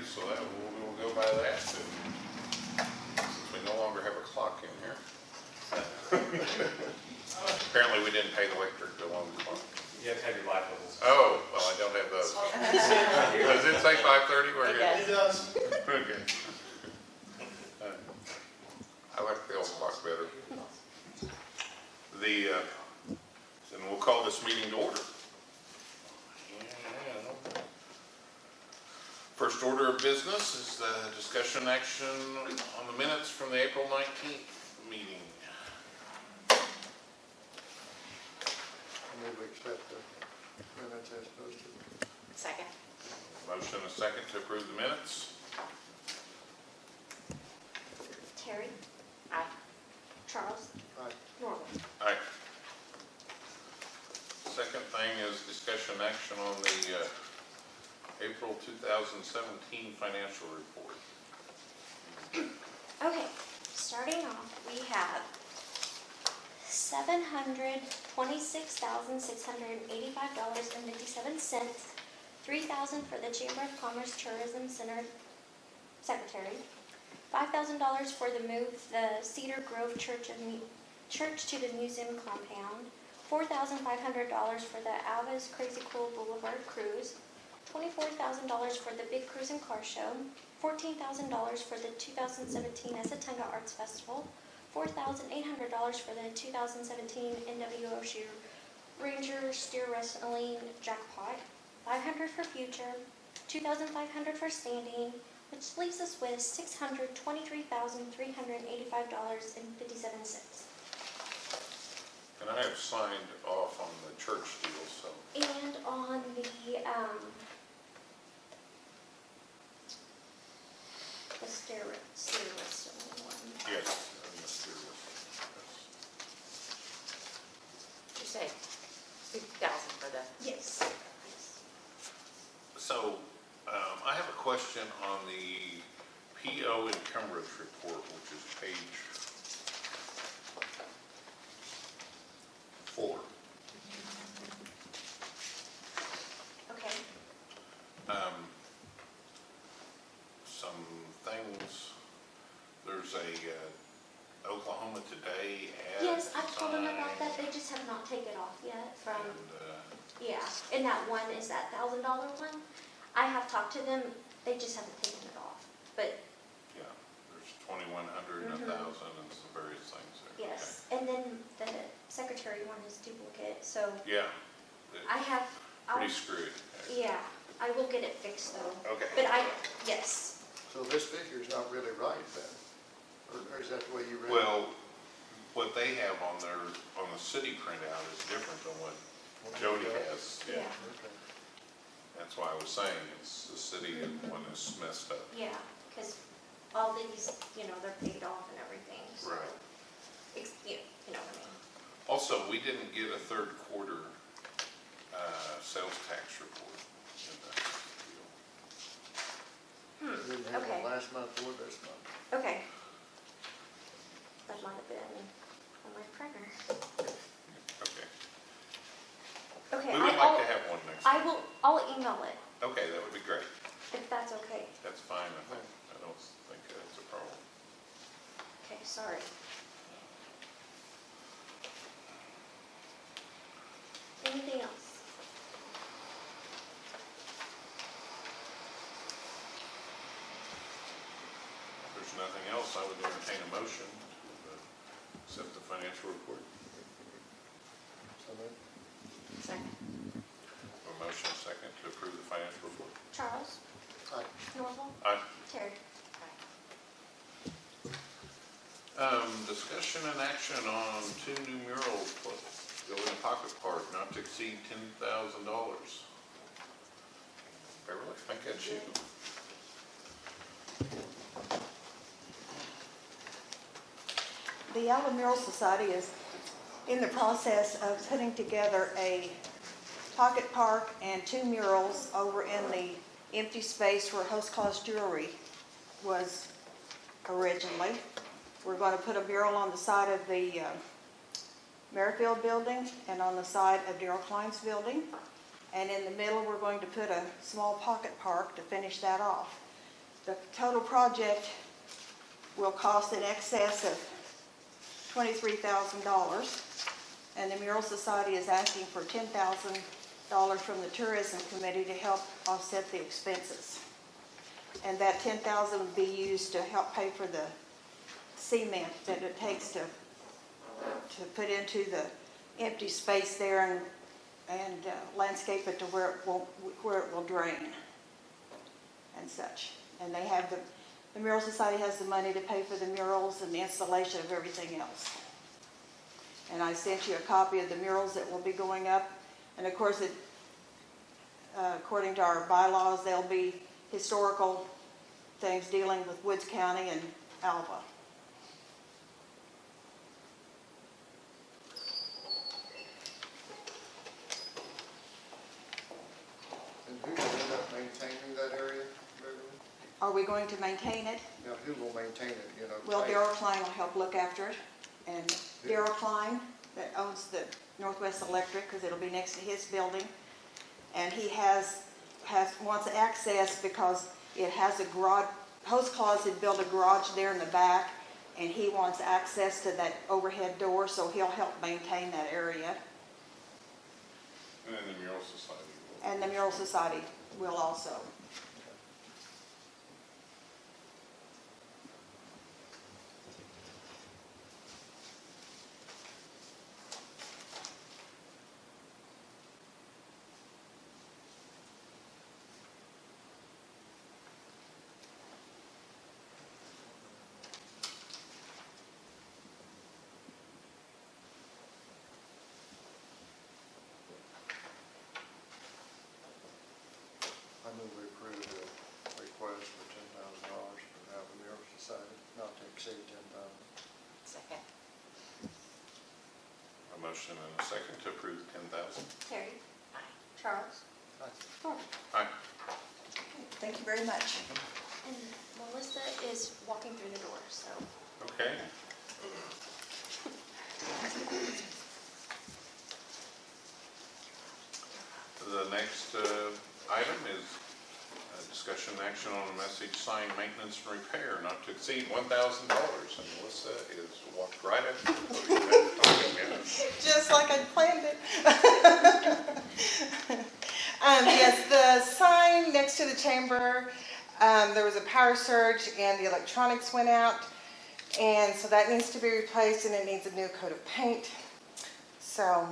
5:30, so that we'll go by that. And since we no longer have a clock in here. Apparently we didn't pay the electric bill on the clock. You have to have your light levels. Oh, well, I don't have those. Does it say 5:30? Where It does. Okay. I like the old clock better. Then we'll call this meeting to order. First order of business is the discussion action on the minutes from the April 19th meeting. I move we accept the minutes as posted. Second. Motion and a second to approve the minutes. Terry, Aye. Charles, Aye. Norman. Aye. Second thing is discussion action on the April 2017 financial report. Okay, starting off, we have $726,685.57, $3,000 for the Chamber of Commerce Tourism Center Secretary, $5,000 for the move the Cedar Grove Church to the museum compound, $4,500 for the Alva's Crazy Cool Boulevard Cruise, $24,000 for the Big Cruise and Car Show, $14,000 for the 2017 Esatanga Arts Festival, $4,800 for the 2017 NWOSU Ranger Steer Wrestling Jackpot, $500 for future, $2,500 for standing, which leaves us with $623,385.57. And I have signed off on the church deal, so. And on the stair wrestling one. Yes, I'm mysterious. Did you say 6,000 for the? Yes. So, I have a question on the PO encumbrance report, which is page 4. Okay. Some things, there's a Oklahoma Today ad. Yes, I've told them about sign, that. They just have not taken off yet from, And, yeah. And that one is that $1,000 one. I have talked to them. They just haven't taken it off. But yeah, there's 2,100 and 1,000 and some various things there. yes. And then the secretary one is duplicate. So Okay. Yeah. I have, Pretty screwed. yeah, I will get it fixed though. Okay. But yes. So this figure's not really right then? Or is that the way you read it? Well, what they have on the city printout is different than what Jody has. Yeah. Okay. That's why I was saying it's the city one is messed up. Yeah, because all these, they're paid off and everything. So Right. You know what I mean? Also, we didn't get a third quarter sales tax report in that deal. We didn't have Okay. one last month or this month. Okay. That might have been on my printer. Okay. Okay, We would like to have one next time. I'll email it, Okay, that would be great. if that's okay. That's fine, I don't think that's a problem. Okay, sorry. Anything else? If there's nothing else, I would entertain a motion to accept the financial report. So moved. Second. A motion second to approve the financial report. Charles? Aye. Norval? Aye. Terry? Discussion and action on 2 new murals go in Pocket Park, not to exceed $10,000. Beverly, I think that's you. The Alva Mural Society is in the process of putting together a pocket park and 2 murals over in the empty space where Host Claus Jewelry was originally. We're going to put a mural on the side of the Merrifield building and on the side of Darrell Klein's building. And in the middle, we're going to put a small pocket park to finish that off. The total project will cost in excess of $23,000, and the Mural Society is asking for $10,000 from the Tourism Committee to help offset the expenses. And that $10,000 would be used to help pay for the cement that it takes to put into the empty space there and landscape it to where it will drain and such. And they have the Mural Society has the money to pay for the murals and the installation of everything else. And I sent you a copy of the murals that will be going up. And of course, according to our bylaws, there'll be historical things dealing with Woods County and Alva. And who will end up maintaining that area, Beverly? Are we going to maintain it? Now, who will maintain it, you know? Well, Darrell Klein will help look after it. And Darrell Klein, that owns the Northwest Electric, because it'll be next to his building. And he wants access because it has a garage, Host Closet built a garage there in the back, and he wants access to that overhead door, so he'll help maintain that area. And then the Mural Society will. And the Mural Society will also. I move we approve the request for $10,000 from the Alva Mural Society, not to exceed $10,000. Second. A motion and a second to approve the 10,000. Terry? Aye. Charles? Aye. Corbin? Aye. Thank you very much. And Melissa is walking through the door, so. Okay. The next item is discussion action on a message sign maintenance and repair not to exceed $1,000. And Melissa is walked right up to the podium. Just like I planned it. Yes, the sign next to the chamber, there was a power surge and the electronics went out. And so that needs to be replaced and it needs a new coat of paint. So,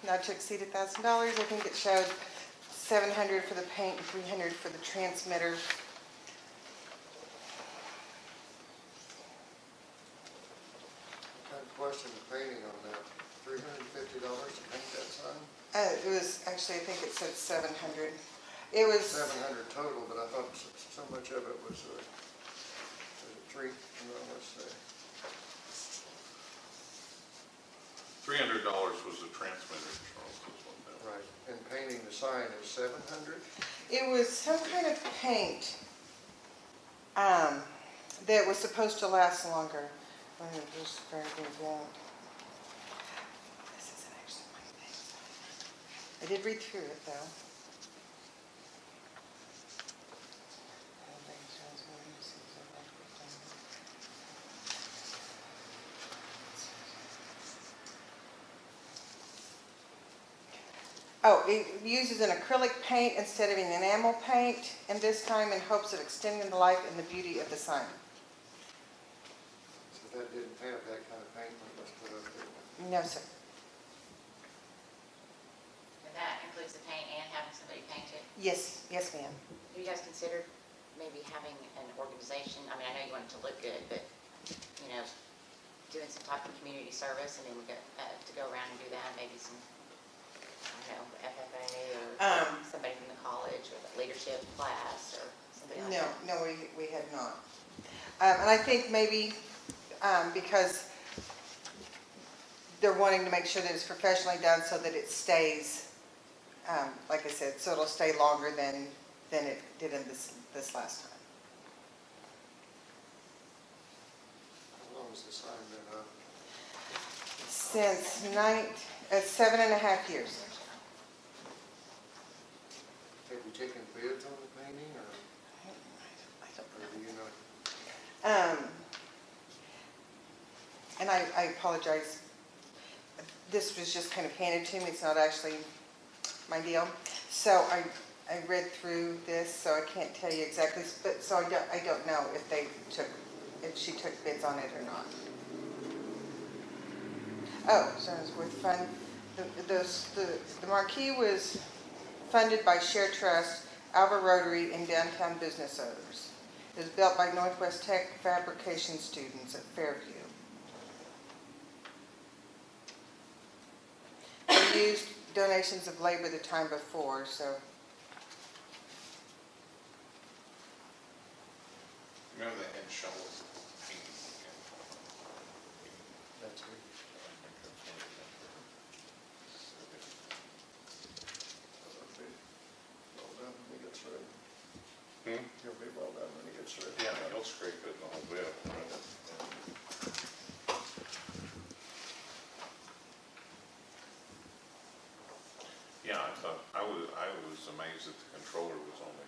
not to exceed $1,000. I think it showed $700 for the paint and $300 for the transmitter. What kind of question of painting on that? $350 to paint that sign? It was, actually, I think it said $700. It was, $700 total, but I thought so much of it was $300 $300 was the transmitter, Charles, is what that was. Right, and painting the sign is $700? it was some kind of paint that was supposed to last longer. Let me just grab it out. This isn't actually my thing. I did read through it, though. Oh, it uses an acrylic paint instead of an enamel paint, and this time in hopes of extending the life and the beauty of the sign. So that didn't have that kind of paint when it was put up there? No, sir. And that includes the paint and having somebody paint it. Yes, yes, ma'am. Have you guys considered maybe having an organization? I mean, I know you want it to look good, but, you know, doing some type of community service, and then we got to go around and do that, maybe some, I don't know, FFA or somebody from the college or the leadership class or somebody like that. No, we had not. And I think maybe because they're wanting to make sure that it's professionally done so that it stays, like I said, so it'll stay longer than it did in this last time. How long has the sign been up? Since 7.5 years. Have you taking bids on the painting, or I don't do you know? And I apologize. This was just kind of handed to me. It's not actually my deal. So I read through this, so I can't tell you exactly, but so I don't know if she took bids on it or not. Oh, so it's with fund. The marquee was funded by Share Trust, Alva Rotary, and downtown business owners. It was built by Northwest Tech fabrication students at Fairview. They used donations of labor the time before, so. Remember the head shovel painting? That's good. Well done when he gets ready. He'll be well done when he gets ready. Yeah, he'll scrape it a little bit. Yeah, I was amazed that the controller was only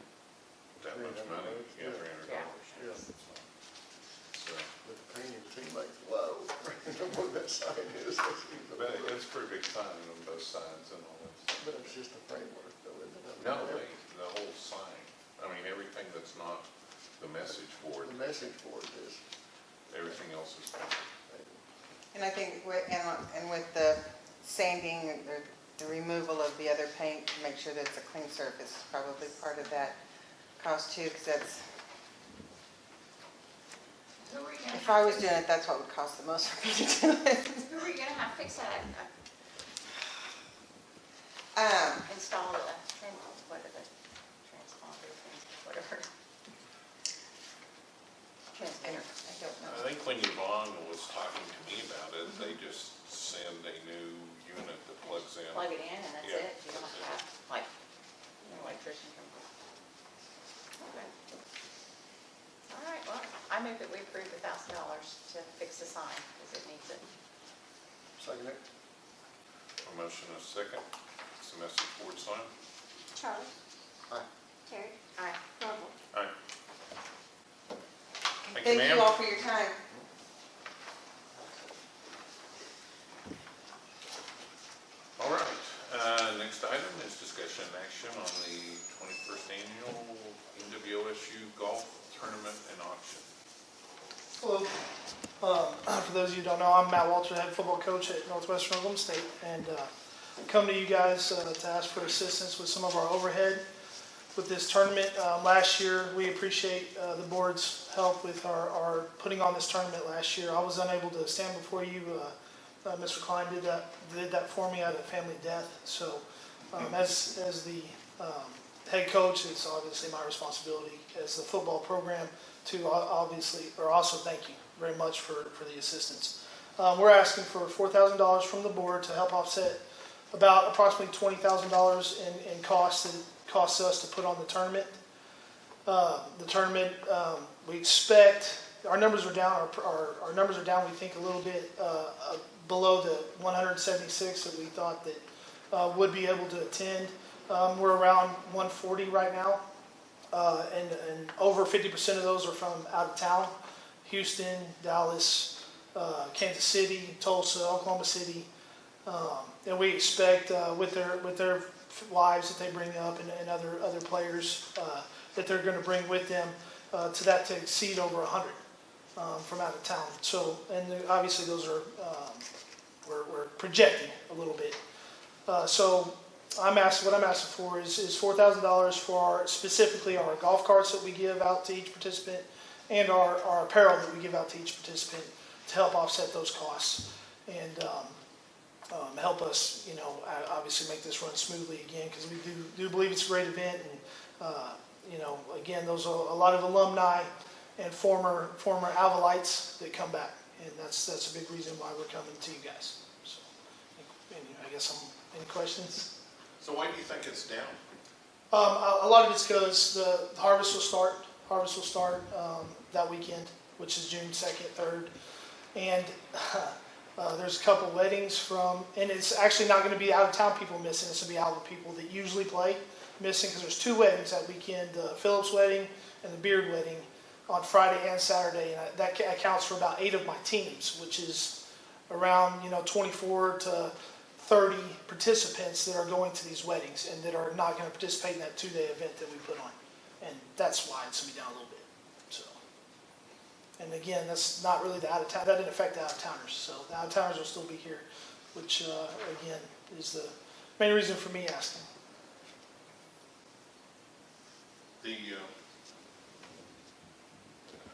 that much money. Yeah, $300. Yeah. So, But the painting seemed like, whoa, what that sign is. but it's a pretty big sign on both sides and all that stuff. But it's just the framework though, isn't it? No, the whole sign. I mean, everything that's not the message board, The message board is. everything else is fine. And I think, and with the sanding, and the removal of the other paint to make sure that it's a clean surface is probably part of that cost too, because that's, Who are you gonna if I was doing it, that's what would cost the most for me to do it. Who are you gonna have fix that? Install the, what are the transponder things, whatever. Transmitter. I don't know. I think when Yvonne was talking to me about it, they just send a new unit that plugs in. Plug it in and that's Yeah, it? You don't have to have, like, an electrician come. Okay. All right, well, I move that we approve $1,000 to fix the sign, because it needs it. Second it. A motion and a second. It's the message board sign. Charlie? Aye. Terry? Aye. Norval? Aye. Thank you, Thank ma'am. you all for your time. All right, next item is discussion and action on the 21st annual NWOSU golf tournament and auction. Hello. For those of you who don't know, I'm Matt Walter, head football coach at Northwestern Oklahoma State, and come to you guys to ask for assistance with some of our overhead with this tournament. Last year, we appreciate the board's help with our putting on this tournament last year. I was unable to stand before you. Mr. Klein did that for me. I had a family death, so as the head coach, it's obviously my responsibility as the football program to also thank you very much for the assistance. We're asking for $4,000 from the board to help offset about approximately $20,000 in costs that it costs us to put on the tournament. We expect our numbers are down. Our numbers are down. We think a little bit below the 176 that we thought that would be able to attend. We're around 140 right now, and over 50% of those are from out of town: Houston, Dallas, Kansas City, Tulsa, Oklahoma City, and we expect with their wives that they bring up and other players that they're going to bring with them to exceed over 100 from out of town. So, and obviously those are we're projecting a little bit. So what I'm asking for is $4,000 for specifically our golf carts that we give out to each participant and our apparel that we give out to each participant to help offset those costs and help us, obviously make this run smoothly again, because we do believe it's a great event, and again, those are a lot of alumni and former Alvalites that come back, and that's a big reason why we're coming to you guys. So, I guess any questions? So why do you think it's down? A lot of it's because the harvest will start. Harvest will start that weekend, which is June 2nd, 3rd, and There's a couple weddings and it's actually not going to be out-of-town people missing. It's going to be Alva people that usually play missing, because there's 2 weddings that weekend, the Phillips wedding and the Beard wedding on Friday and Saturday, and that accounts for about 8 of my teams, which is around 24 to 30 participants that are going to these weddings and that are not going to participate in that 2-day event that we put on, and that's why it's going to be down a little bit. So, and again, that's not really the out-of-town. That didn't affect the out-of-towners, so the out-of-towners will still be here, which again is the main reason for me asking.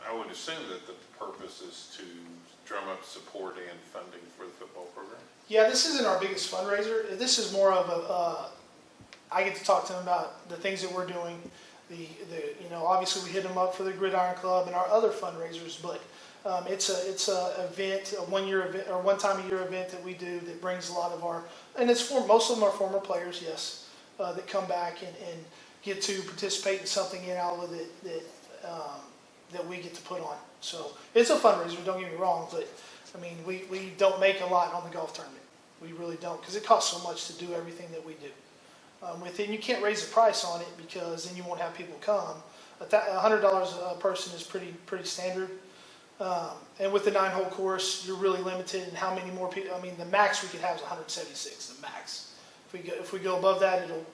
I would assume that the purpose is to drum up support and funding for the football program. Yeah, this isn't our biggest fundraiser. This is more of I get to talk to them about the things that we're doing. Obviously we hit them up for the Gridiron Club and our other fundraisers, but it's a event, a 1 year event or 1 time a year event that we do that brings a lot of and it's for most of them are former players, yes, that come back and get to participate in something in Alva that we get to put on. So it's a fundraiser, don't get me wrong, but I mean, we don't make a lot on the golf tournament. We really don't, because it costs so much to do everything that we do. With it, and you can't raise the price on it because then you won't have people come. $100 a person is pretty standard. And with the 9-hole course, you're really limited in how many more people. I mean, the max we could have is 176. The max. If we go above that, it'll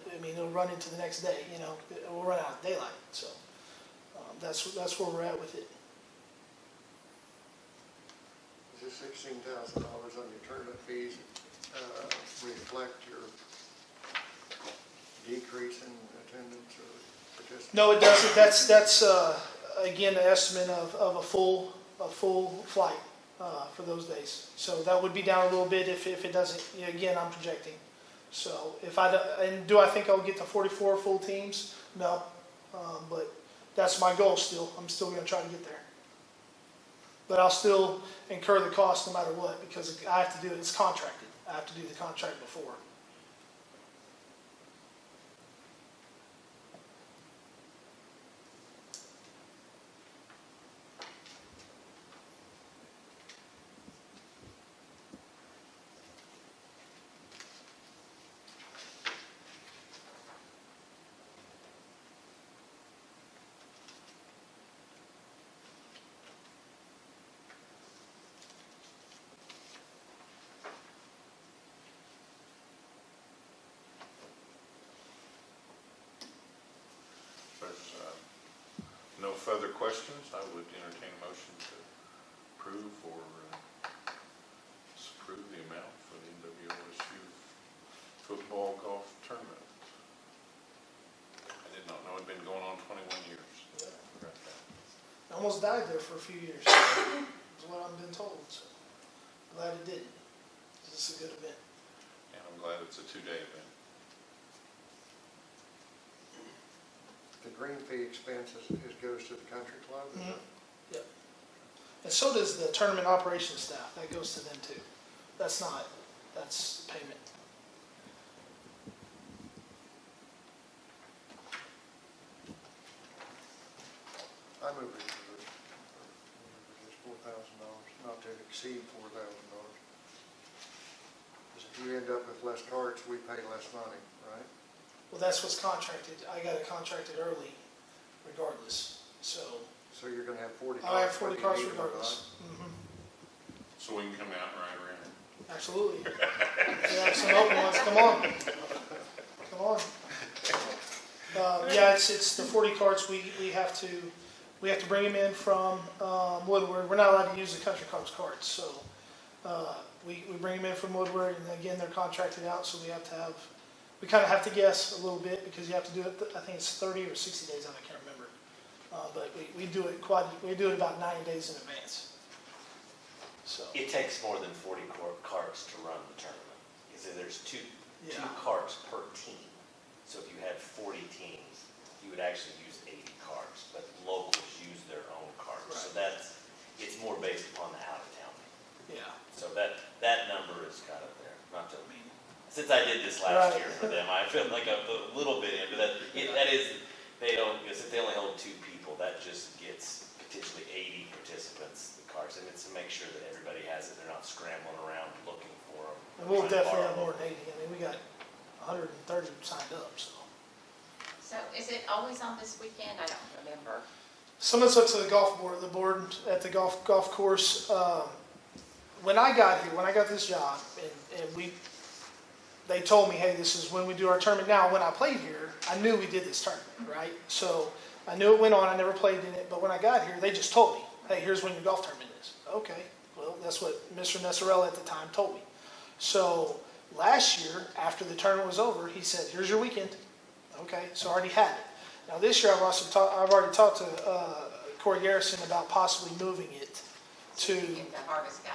run into the next day. We'll run out of daylight. So that's where we're at with it. Does this $16,000 on your tournament fees reflect your decrease in attendance or participation? No, it doesn't. That's again the estimate of a full flight for those days. So that would be down a little bit if it doesn't. Again, I'm projecting. So do I think I'll get to 44 full teams? No, but that's my goal still. I'm still going to try to get there. But I'll still incur the cost no matter what, because I have to do it. It's contracted. I have to do the contract before. No further questions, I would entertain a motion to approve or disapprove the amount for the NWOSU football golf tournament. I did not know it had been going on 21 years. Yeah. I almost died there for a few years. Is what I've been told. So glad it didn't. This is a good event. And I'm glad it's a 2-day event. The green fee expenses goes to the country club, is it? Yep. And so does the tournament operations staff. That goes to them too. That's payment. I move it for just $4,000, not to exceed $4,000. Because if you end up with less carts, we pay less money, right? Well, that's what's contracted. I got it contracted early, regardless. So you're going to have 40 carts. I have 40 whether you carts need them or regardless. not. So we can come out and ride around. Absolutely. We have some open ones. Come on. Come on. Yeah, it's the 40 carts. We have to bring them in from Woodward. We're not allowed to use the country club's carts, so we bring them in from Woodward, and again they're contracted out, so we kind of have to guess a little bit because you have to do it. I think it's 30 or 60 days out. I can't remember, but we do it about 90 days in advance. So it takes more than 40 carts to run the tournament because there's two carts per team. So if you had 40 teams, you would actually use 80 carts, but locals use their own carts. Right. So it's more based upon the out of town. yeah. So that number is kind of there. Not to since I did this last year for them, I feel like I put a little bit in, but that is they don't because if they only hold 2 people, that just gets potentially 80 participants, the carts, and it's to make sure that everybody has it, they're not scrambling around looking for them. And we'll definitely have more than 80. I mean, we got 130 signed up, so. So is it always on this weekend? I don't remember. Some of it's up to the golf board, at the golf course. When I got here, when I got this job, and they told me, hey, this is when we do our tournament. Now, when I played here, I knew we did this tournament, right? So I knew it went on. I never played in it, but when I got here, they just told me, hey, here's when your golf tournament is. Okay, well, that's what Mr. Nessarella at the time told me. So last year, after the tournament was over, he said, here's your weekend. Okay, so I already had it. Now this year, I've already talked to Corey Garrison about possibly moving it to Get the harvest guy.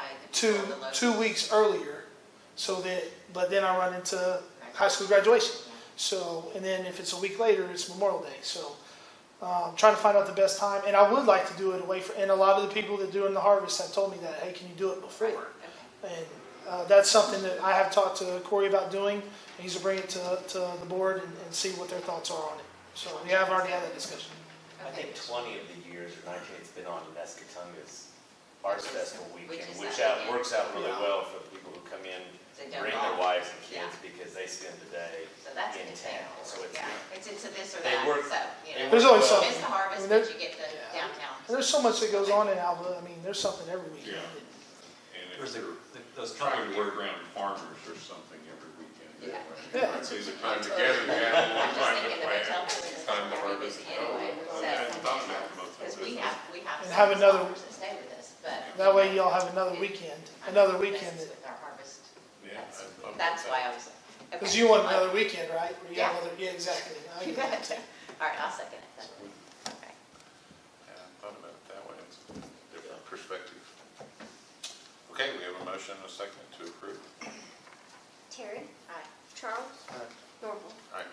2 weeks earlier, so that. But then I run into high school graduation. So, and then if it's a week later, it's Memorial Day. So, trying to find out the best time, and I would like to do it away from. And a lot of the people that do in the harvest have told me that, hey, can you do it before? Right. Okay. And that's something that I have talked to Corey about doing. He's to bring it to the board and see what their thoughts are on it. So we have already had that discussion. I think 20 of the years, or 19, it's been on Nescatunga's Arts Festival weekend, which works out really well for the people who come in, They don't bring all- their wives and yeah. kids, because they spend the day So that's in an town. example. So it's, Yeah, it's a this or They that, work- so, you know. There's always well. something. Miss the harvest, I mean, but there- you get the yeah. downtown. And there's so much that goes on in Alva. I mean, there's something every weekend. And if There's they're those trying couple to work around farmers or something every weekend. Yeah. Yeah. It's either time to gather the animals, I'm just time to thinking the plant, hotel building is time to very harvest. busy anyway, Oh, so, I hadn't thought about the most of because this. we have And some have another- farmers that stay with us, but. That way y'all have another weekend. Another weekend. Messes with our harvest. Yeah, I thought about That's that. why I was. okay. Because you want another weekend, right? Where you have Yeah. another, yeah, exactly. I You get got that it. too. All right, I'll second it then. Okay. Yeah, I thought about it that way. It's a different perspective. Okay, we have a motion and a second to approve. Terry, Aye. Charles, Aye. Norval. Aye.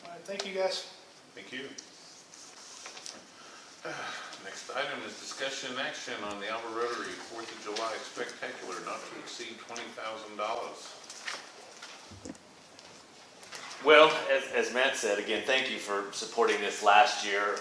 All right, thank you, guys. Thank you. Next item is discussion and action on the Alva Rotary 4th of July Spectacular not to exceed $20,000. Well, as Matt said, again, thank you for supporting this last year.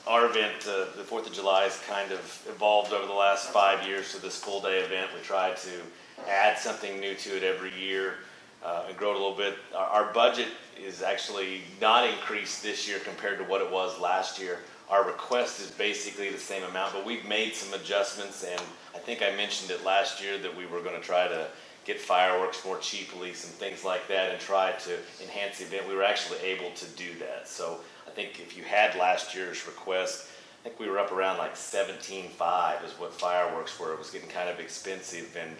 Our event, the 4th of July, has kind of evolved over the last 5 years to this full-day event. We try to add something new to it every year and grow it a little bit. Our budget is actually not increased this year compared to what it was last year. Our request is basically the same amount, but we've made some adjustments, and I think I mentioned it last year that we were going to try to get fireworks more cheaply, some things like that, and try to enhance the event. We were actually able to do that. So I think if you had last year's request, I think we were up around like 17.5 is what fireworks were. It was getting kind of expensive, and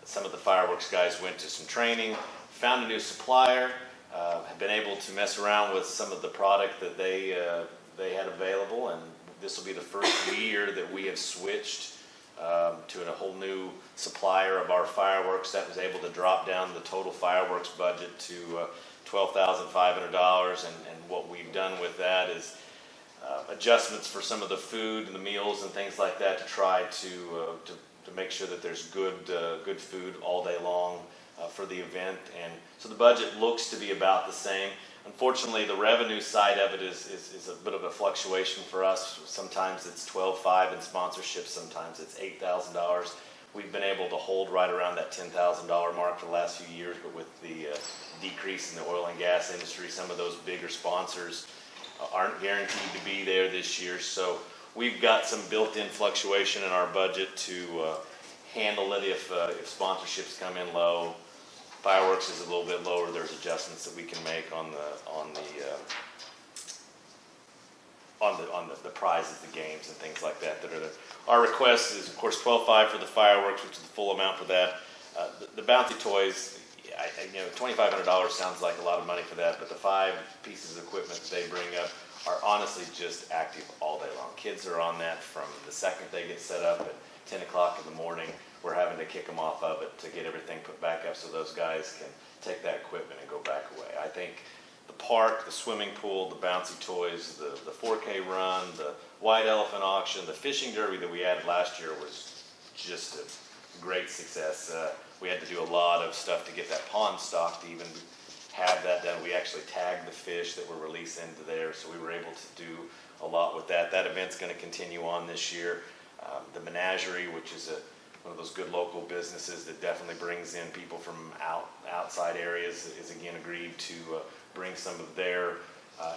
some of the fireworks guys went to some training, found a new supplier, have been able to mess around with some of the product that they had available, and this will be the first year that we have switched to a whole new supplier of our fireworks. That was able to drop down the total fireworks budget to $12,500, and what we've done with that is adjustments for some of the food and the meals and things like that to try to make sure that there's good food all day long for the event. And so the budget looks to be about the same. Unfortunately, the revenue side of it is a bit of a fluctuation for us. Sometimes it's $12,500 in sponsorships, sometimes it's $8,000. We've been able to hold right around that $10,000 mark for the last few years, but with the decrease in the oil and gas industry, some of those bigger sponsors aren't guaranteed to be there this year. So we've got some built-in fluctuation in our budget to handle it if sponsorships come in low. Fireworks is a little bit lower. There's adjustments that we can make on the prizes, the games, and things like that that are there. Our request is, of course, $12,500 for the fireworks, which is the full amount for that. The bouncy toys, $2,500 sounds like a lot of money for that, but the 5 pieces of equipment that they bring up are honestly just active all day long. Kids are on that from the second they get set up at 10 o'clock in the morning. We're having to kick them off of it to get everything put back up so those guys can take that equipment and go back away. I think the park, the swimming pool, the bouncy toys, the 4K run, the white elephant auction, the fishing derby that we added last year was just a great success. We had to do a lot of stuff to get that pond stocked to even have that done. We actually tagged the fish that were released into there, so we were able to do a lot with that. That event's going to continue on this year. The Menagerie, which is one of those good local businesses that definitely brings in people from outside areas, is again agreed to bring some of their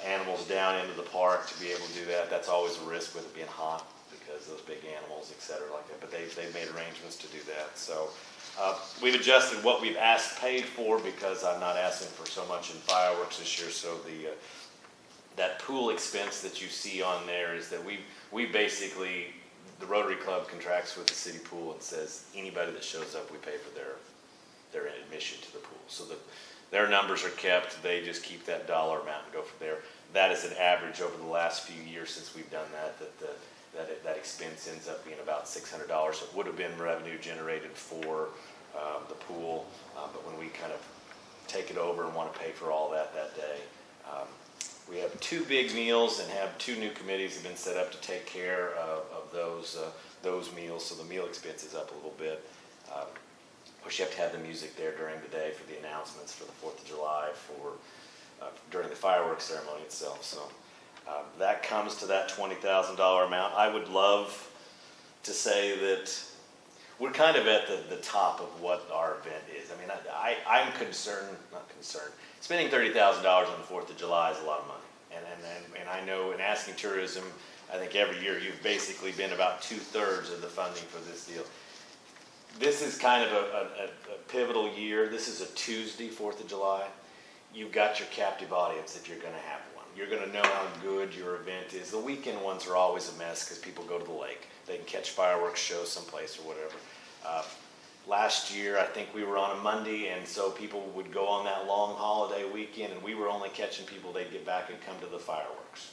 animals down into the park to be able to do that. That's always a risk with it being hot because those big animals, et cetera, like that. But they've made arrangements to do that. So we've adjusted what we've paid for because I'm not asking for so much in fireworks this year. So that pool expense that you see on there is that we basically, the Rotary Club contracts with the city pool and says anybody that shows up, we pay for their admission to the pool. So their numbers are kept. They just keep that dollar amount and go from there. That is an average over the last few years since we've done that expense ends up being about $600. It would have been revenue generated for the pool, but when we kind of take it over and want to pay for all that day, we have 2 big meals and have 2 new committees have been set up to take care of those meals. So the meal expense is up a little bit. Of course, you have to have the music there during the day for the announcements for the 4th of July, during the fireworks ceremony itself. So that comes to that $20,000 amount. I would love to say that we're kind of at the top of what our event is. I mean, I'm not concerned. Spending $30,000 on the 4th of July is a lot of money. And I know in asking tourism, I think every year you've basically been about 2/3 of the funding for this deal. This is kind of a pivotal year. This is a Tuesday, 4th of July. You've got your captive audience if you're going to have one. You're going to know how good your event is. The weekend ones are always a mess because people go to the lake. They can catch fireworks shows someplace or whatever. Last year, I think we were on a Monday, and so people would go on that long holiday weekend, and we were only catching people. They'd get back and come to the fireworks.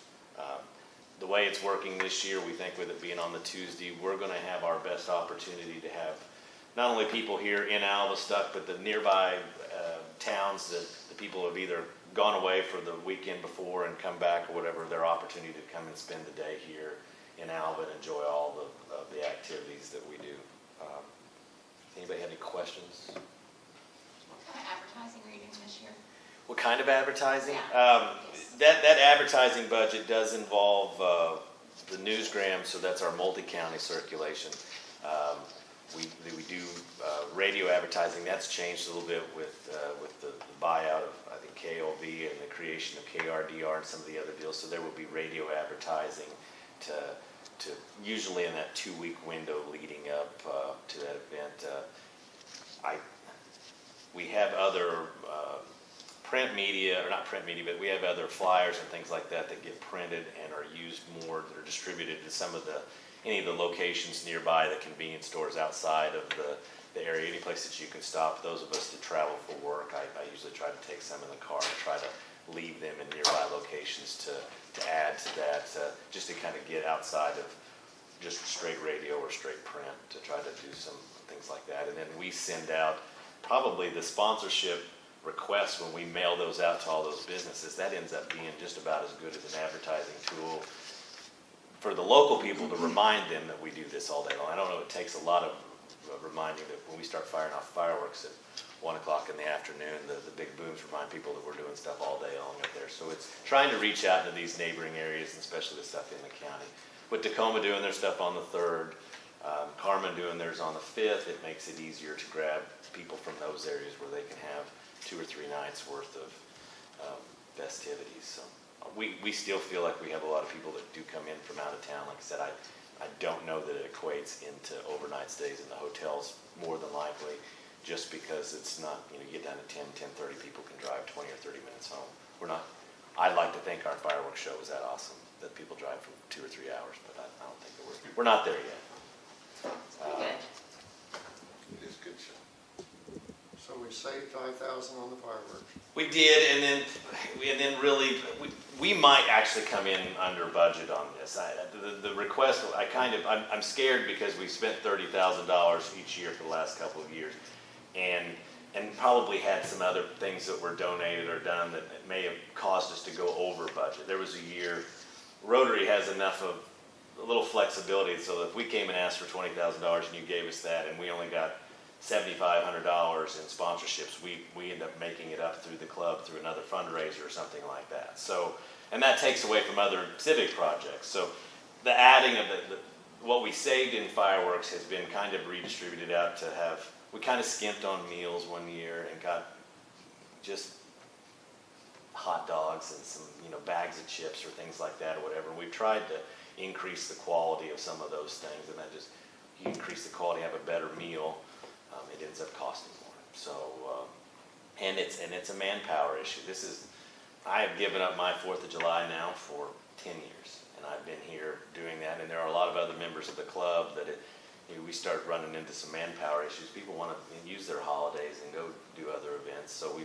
The way it's working this year, we think with it being on the Tuesday, we're going to have our best opportunity to have not only people here in Alva stuck, but the nearby towns that the people have either gone away for the weekend before and come back or whatever, their opportunity to come and spend the day here in Alva and enjoy all the activities that we do. Anybody have any questions? What kind of advertising are you doing this year? What kind of advertising? Yeah. That advertising budget does involve the newsgram, so that's our multi-county circulation. We do radio advertising. That's changed a little bit with the buyout of, I think, KLV and the creation of KRDR and some of the other deals. So there will be radio advertising to usually in that 2-week window leading up to that event. We have other print media, or not print media, but we have other flyers and things like that that get printed and are used more, that are distributed to any of the locations nearby, the convenience stores outside of the area, any place that you can stop. Those of us that travel for work, I usually try to take some in the car and try to leave them in nearby locations to add to that, just to kind of get outside of just straight radio or straight print, to try to do some things like that. And then we send out probably the sponsorship requests when we mail those out to all those businesses. That ends up being just about as good as an advertising tool for the local people to remind them that we do this all day long. I don't know, it takes a lot of reminding that when we start firing off fireworks at 1 o'clock in the afternoon, the big booms remind people that we're doing stuff all day long up there. So it's trying to reach out into these neighboring areas, and especially the stuff in the county. With Tacoma doing their stuff on the 3rd, Carmen doing theirs on the 5th, it makes it easier to grab people from those areas where they can have 2 or 3 nights worth of festivities. So we still feel like we have a lot of people that do come in from out of town. Like I said, I don't know that it equates into overnight stays in the hotels more than likely, just because it's not, you get down to 10:30, people can drive 20 or 30 minutes home. I'd like to think our fireworks show is that awesome that people drive for 2 or 3 hours, but I don't think that we're not there yet. Good. It is a good show. So we saved $5,000 on the fireworks. We did, and then really, we might actually come in under budget on this. The request, I'm scared because we've spent $30,000 each year for the last couple of years, and probably had some other things that were donated or done that may have caused us to go over budget. There was a year, Rotary has enough of a little flexibility, so if we came and asked for $20,000 and you gave us that, and we only got $7,500 in sponsorships, we end up making it up through the club through another fundraiser or something like that. So, and that takes away from other civic projects. So the adding of what we saved in fireworks has been kind of redistributed out to have, we kind of skimped on meals one year and got just hot dogs and some, bags of chips or things like that or whatever. We've tried to increase the quality of some of those things, and that just, you increase the quality, have a better meal, it ends up costing more. So, and it's a manpower issue. I have given up my 4th of July now for 10 years, and I've been here doing that, and there are a lot of other members of the club that we start running into some manpower issues. People want to use their holidays and go do other events, so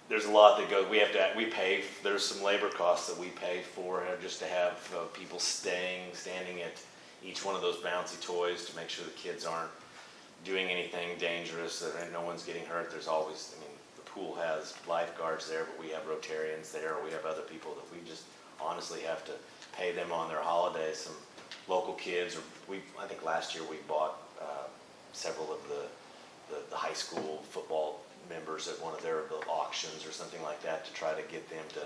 there's a lot that goes. We pay. There's some labor costs that we pay for just to have people standing at each one of those bouncy toys to make sure the kids aren't doing anything dangerous, that no one's getting hurt. There's always, the pool has lifeguards there, but we have Rotarians there, or we have other people that we just honestly have to pay them on their holidays. Some local kids, I think last year we bought several of the high school football members at one of their auctions or something like that to try to get them to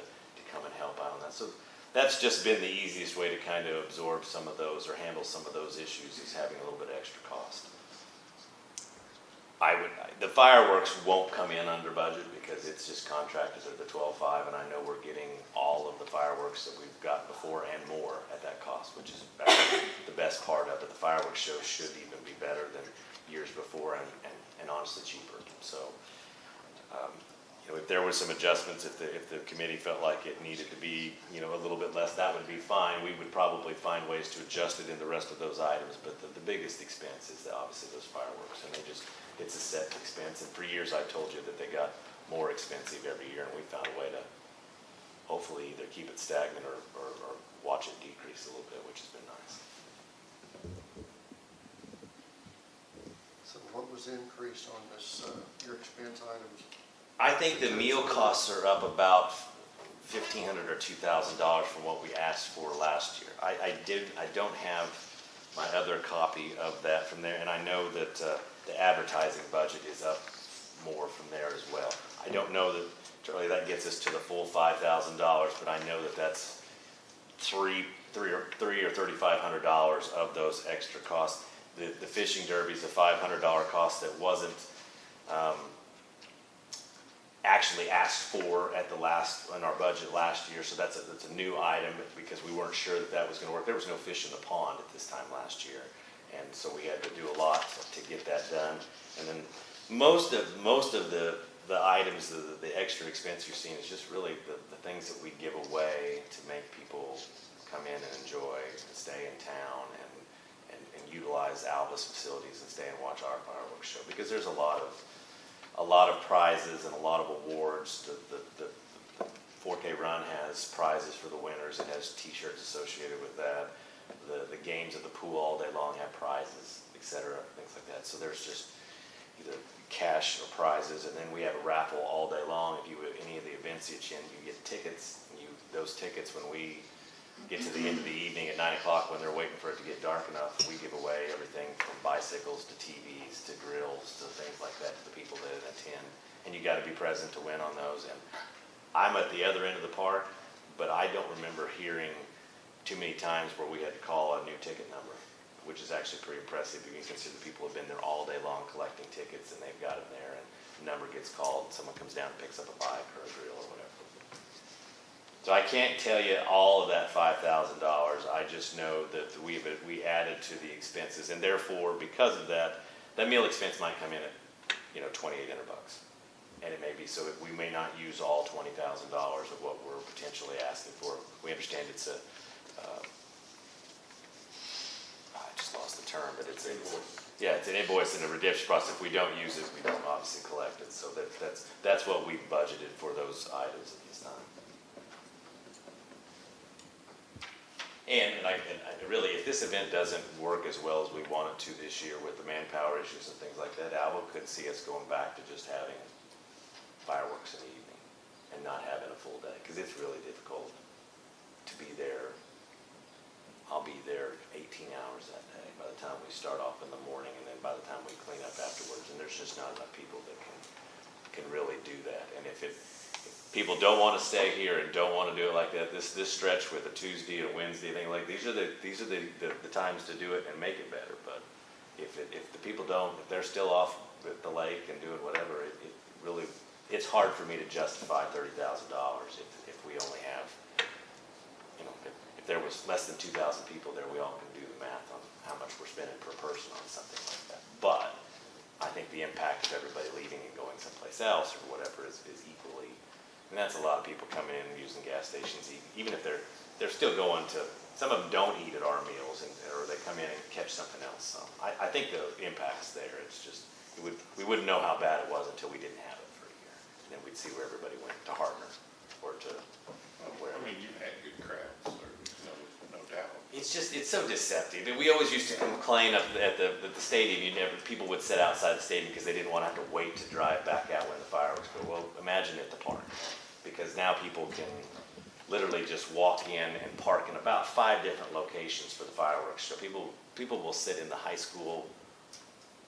come and help out on that. So that's just been the easiest way to kind of absorb some of those or handle some of those issues, is having a little bit of extra cost. The fireworks won't come in under budget because it's just contracted at the 12.5, and I know we're getting all of the fireworks that we've got before and more at that cost, which is actually the best part of it. The fireworks show should even be better than years before and honestly cheaper. So, if there were some adjustments, if the committee felt like it needed to be, a little bit less, that would be fine. We would probably find ways to adjust it in the rest of those items, but the biggest expense is obviously those fireworks, and it's a set expense. And for years I told you that they got more expensive every year, and we found a way to hopefully either keep it stagnant or watch it decrease a little bit, which has been nice. So what was the increase on this, your expense items? I think the meal costs are up about $1,500 or $2,000 from what we asked for last year. I don't have my other copy of that from there, and I know that the advertising budget is up more from there as well. I don't know that, Charlie, that gets us to the full $5,000, but I know that that's $300 or $3,500 of those extra costs. The fishing derby is a $500 cost that wasn't actually asked for in our budget last year, so that's a new item because we weren't sure that was going to work. There was no fish in the pond at this time last year, and so we had to do a lot to get that done. And then most of the items, the extra expense you're seeing is just really the things that we give away to make people come in and enjoy and stay in town and utilize Alva's facilities and stay and watch our fireworks show, because there's a lot of prizes and a lot of awards. The 4K Run has prizes for the winners. It has T-shirts associated with that. The games at the pool all day long have prizes, etc., things like that. So there's just either cash or prizes, and then we have a raffle all day long. If you any of the events you attend, you get tickets. Those tickets, when we get to the end of the evening at 9 o'clock, when they're waiting for it to get dark enough, we give away everything from bicycles to TVs to grills to things like that to the people that attend. And you got to be present to win on those. And I'm at the other end of the park, but I don't remember hearing too many times where we had to call a new ticket number, which is actually pretty impressive. You can consider people have been there all day long collecting tickets, and they've got them there, and the number gets called, and someone comes down and picks up a bike or a grill or whatever. So I can't tell you all of that $5,000. I just know that we added to the expenses, and therefore, because of that, that meal expense might come in at $2,800, and it may be so. We may not use all $20,000 of what we're potentially asking for. We understand it's I just lost the term, but it's an invoice and a redemption process. If we don't use it, we don't obviously collect it. So that's what we budgeted for those items at this time. And really, if this event doesn't work as well as we want it to this year with the manpower issues and things like that, Alva could see us going back to just having fireworks in the evening and not having a full day, because it's really difficult to be there. I'll be there 18 hours that day by the time we start off in the morning, and then in by the time we clean up afterwards, and there's just not enough people that can really do that. And if people don't want to stay here and don't want to do it like that, this stretch with a Tuesday and a Wednesday thing, like these are the times to do it and make it better. But if the people don't, if they're still off at the lake and doing whatever, it's hard for me to justify $30,000 if we only have, if there was less than 2,000 people there, we all can do the math on how much we're spending per person on something like that. But I think the impact of everybody leaving and going someplace else or whatever is equally, and that's a lot of people coming in and using gas stations, even if they're still going to, some of them don't eat at our meals, or they come in and catch something else. So I think the impact's there. It's just, we wouldn't know how bad it was until we didn't have it for a year. And then we'd see where everybody went, to Hardner or to wherever. I mean, you've had good crowds, there's no doubt. It's so deceptive. And we always used to complain at the stadium. People would sit outside the stadium because they didn't want to have to wait to drive back out when the fireworks go. Well, imagine at the park, because now people can literally just walk in and park in about 5 different locations for the fireworks show. People will sit in the high school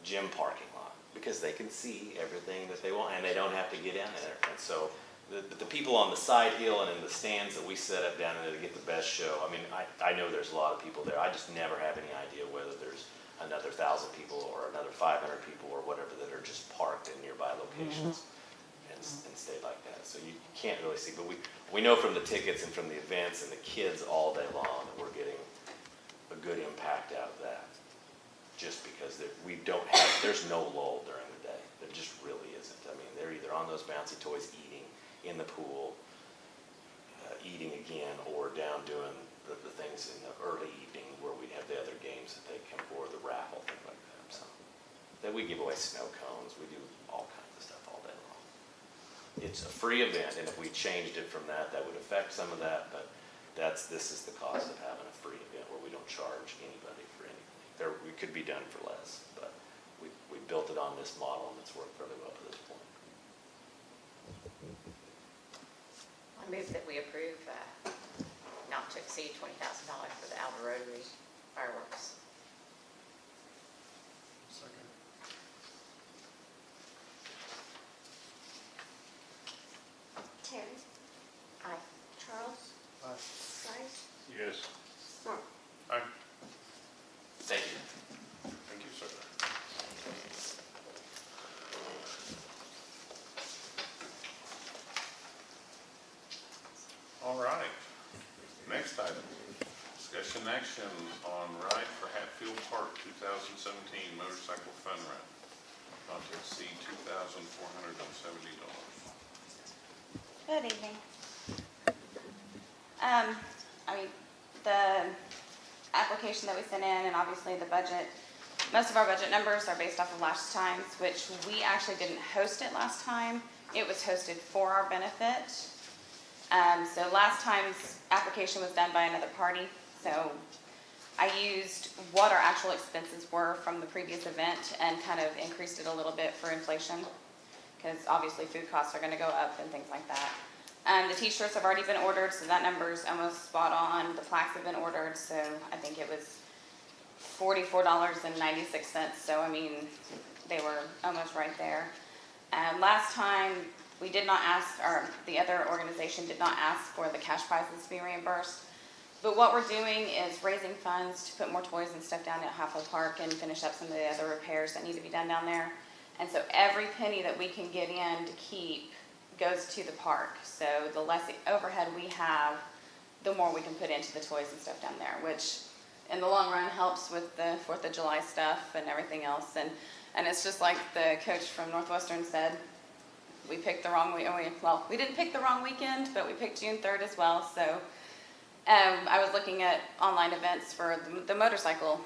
gym parking lot because they can see everything that they want, and they don't have to get in there. And so the people on the side hill and in the stands that we set up down there to get the best show, I mean, I know there's a lot of people there. I just never have any idea whether there's another 1,000 people or another 500 people or whatever that are just parked in nearby locations and stay like that. So you can't really see, but we know from the tickets and from the events and the kids all day long that we're getting a good impact out of that. Just because there's no lull during the day. There just really isn't. I mean, they're either on those bouncy toys eating in the pool, eating again, or down doing the things in the early evening where we have the other games that they come for, the raffle, things like that. So then we give away snow cones. We do all kinds of stuff all day long. It's a free event, and if we changed it from that would affect some of that, but this is the cost of having a free event where we don't charge anybody for anything. We could be done for less, but we built it on this model, and it's worked fairly well to this point. I move that we approve not to exceed $20,000 for the Alva Rotary fireworks. Second. Terry, Aye. Charles, Aye. Bryce, Yes. Mark. Aye. Thank you. Thank you, sir. All right. Next item, discussion action on Ride for Hatfield Park 2017 motorcycle fun run, not to exceed $2,470. Good evening. The application that we sent in, and obviously the budget, most of our budget numbers are based off of last time's, which we actually didn't host it last time. It was hosted for our benefit. So last time's application was done by another party. So I used what our actual expenses were from the previous event and kind of increased it a little bit for inflation, because obviously food costs are going to go up and things like that. The t-shirts have already been ordered, so that number is almost spot on. The plaques have been ordered, so I think it was $44.96. So I mean, they were almost right there. Last time we did not ask, or the other organization did not ask for the cash prizes to be reimbursed. But what we're doing is raising funds to put more toys and stuff down at Hatfield Park and finish up some of the other repairs that need to be done down there. And so every penny that we can get in to keep goes to the park. So the less overhead we have, the more we can put into the toys and stuff down there, which in the long run helps with the 4th of July stuff and everything else. And it's just like the coach from Northwestern said, we picked the wrong week. Well, we didn't pick the wrong weekend, but we picked June 3rd as well. So I was looking at online events for the motorcycle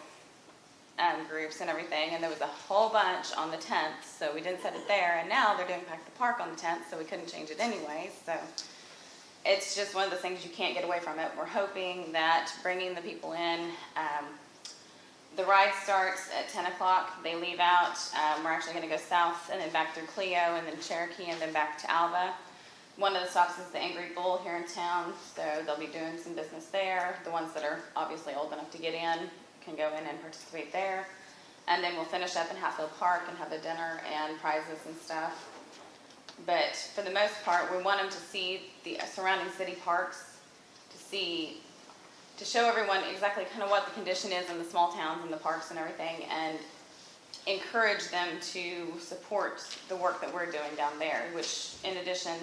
groups and everything, and there was a whole bunch on the 10th, so we didn't set it there. And now they're doing Pack the Park on the 10th, so we couldn't change it anyway. So it's just one of the things you can't get away from it. We're hoping that bringing the people in, the ride starts at 10 o'clock. They leave out. We're actually going to go south and then back through Clio and then Cherokee and then back to Alva. One of the stops is the Angry Bull here in town, so they'll be doing some business there. The ones that are obviously old enough to get in can go in and participate there. And then we'll finish up in Hatfield Park and have a dinner and prizes and stuff. But for the most part, we want them to see the surrounding city parks, to show everyone exactly kind of what the condition is in the small towns and the parks and everything, and encourage them to support the work that we're doing down there, which in addition,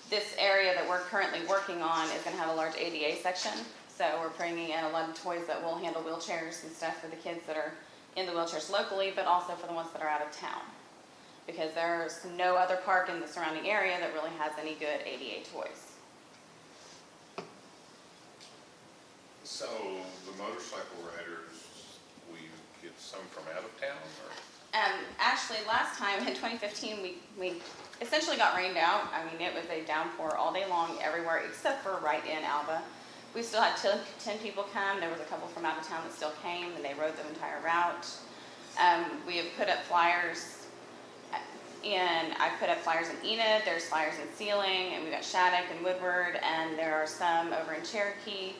this area that we're currently working on is going to have a large ADA section. So we're bringing in a lot of toys that will handle wheelchairs and stuff for the kids that are in the wheelchairs locally, but also for the ones that are out of town. Because there's no other park in the surrounding area that really has any good ADA toys. So the motorcycle riders, will you get some from out of town, or? Actually, last time in 2015, we essentially got rained out. I mean, it was a downpour all day long everywhere except for right in Alva. We still had 10 people come. There was a couple from out of town that still came, and they rode the entire route. We have put up flyers I put up flyers in Enid. There's flyers in Sealing, and we've got Shattuck and Woodward, and there are some over in Cherokee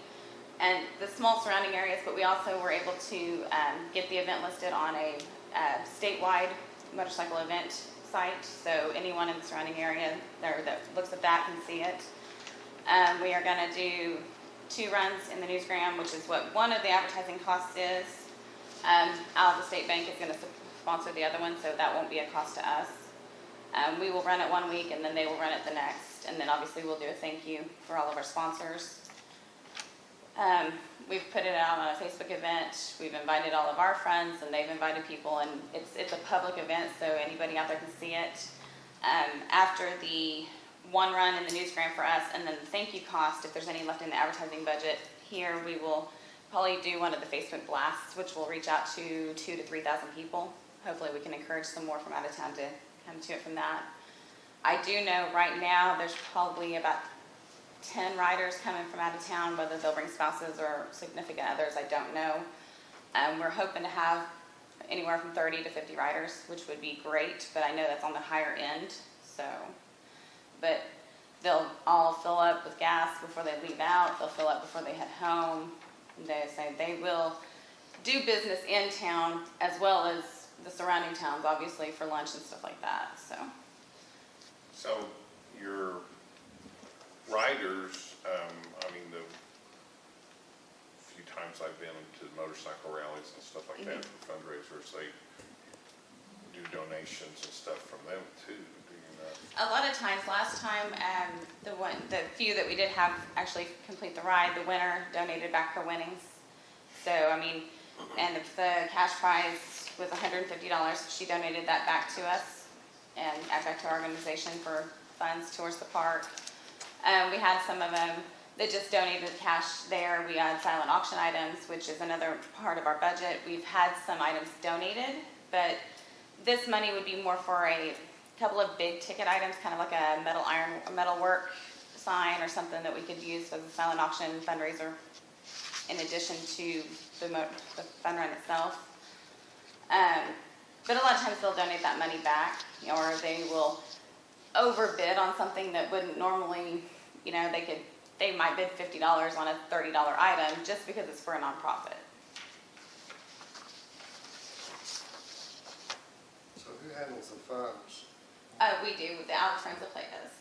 and the small surrounding areas, but we also were able to get the event listed on a statewide motorcycle event site, so anyone in the surrounding area there that looks at that can see it. We are going to do 2 runs in the newsgram, which is what one of the advertising costs is. Alva State Bank is going to sponsor the other one, so that won't be a cost to us. We will run it one week, and then they will run it the next, and then obviously we'll do a thank you for all of our sponsors. We've put it out on a Facebook event. We've invited all of our friends, and they've invited people, and it's a public event, so anybody out there can see it. After the 1 run in the newsgram for us, and then the thank you cost, if there's any left in the advertising budget here, we will probably do one of the Facebook blasts, which will reach out to 2,000 to 3,000 people. Hopefully we can encourage some more from out of town to come to it from that. I do know right now there's probably about 10 riders coming from out of town, whether they'll bring spouses or significant others, I don't know. We're hoping to have anywhere from 30 to 50 riders, which would be great, but I know that's on the higher end, so. But they'll all fill up with gas before they leave out. They'll fill up before they head home. They say they will do business in town as well as the surrounding towns, obviously, for lunch and stuff like that, so. So your riders, I mean, the few times I've been to motorcycle rallies and stuff like that for fundraisers, they do donations and stuff from them too, do you know? A lot of times, last time, the few that we did have actually complete the ride, the winner donated back her winnings. So, I mean, and if the cash prize was $150, she donated that back to us and back to our organization for funds towards the park. We had some of them that just donated cash there. We had silent auction items, which is another part of our budget. We've had some items donated, but this money would be more for a couple of big ticket items, kind of like a metal work sign or something that we could use as a silent auction fundraiser in addition to the fun run itself. But a lot of times they'll donate that money back, or they will overbid on something that wouldn't normally, they might bid $50 on a $30 item just because it's for a nonprofit. So who handles the funds? We do, the Alva Friends of Play does.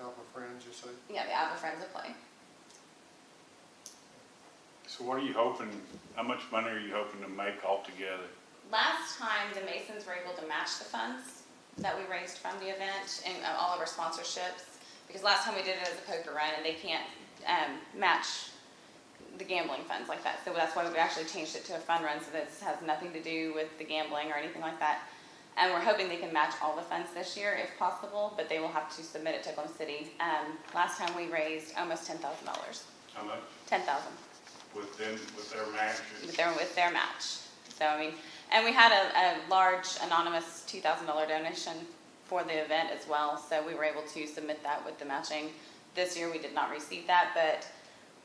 Alva Friends, you say? Yeah, the Alva Friends of Play. So what are you hoping, how much money are you hoping to make altogether? Last time, the Masons were able to match the funds that we raised from the event and all of our sponsorships, because last time we did it as a poker run and they can't match the gambling funds like that. So that's why we actually changed it to a fun run, so this has nothing to do with the gambling or anything like that. And we're hoping they can match all the funds this year if possible, but they will have to submit it to Oklahoma City. Last time we raised almost $10,000. How much? $10,000. With their match? With their match. So, I mean, and we had a large anonymous $2,000 donation for the event as well, so we were able to submit that with the matching. This year we did not receive that, but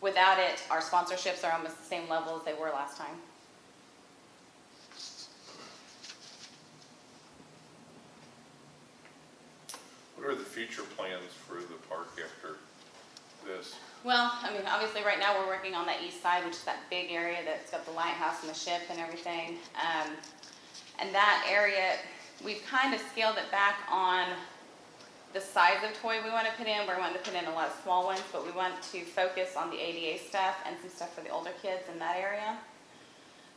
without it, our sponsorships are almost the same level as they were last time. What are the future plans for the park after this? Well, I mean, obviously, right now, we're working on that east side, which is that big area that's got the lighthouse and the ship and everything. And that area, we've kind of scaled it back on the size of toy we want to put in. We're wanting to put in a lot of small ones, but we want to focus on the ADA stuff and some stuff for the older kids in that area.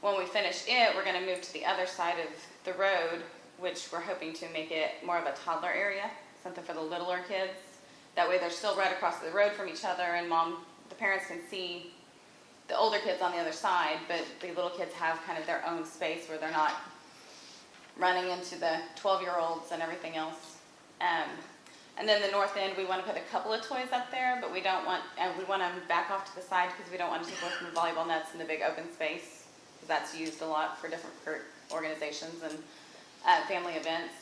When we finish it, we're going to move to the other side of the road, which we're hoping to make it more of a toddler area, something for the littler kids. That way they're still right across the road from each other, and the parents can see the older kids on the other side, but the little kids have kind of their own space where they're not running into the 12-year-olds and everything else. And then the north end, we want to put a couple of toys up there, but we want them back off to the side because we don't want to take away from the volleyball nets in the big open space, because that's used a lot for different organizations and family events.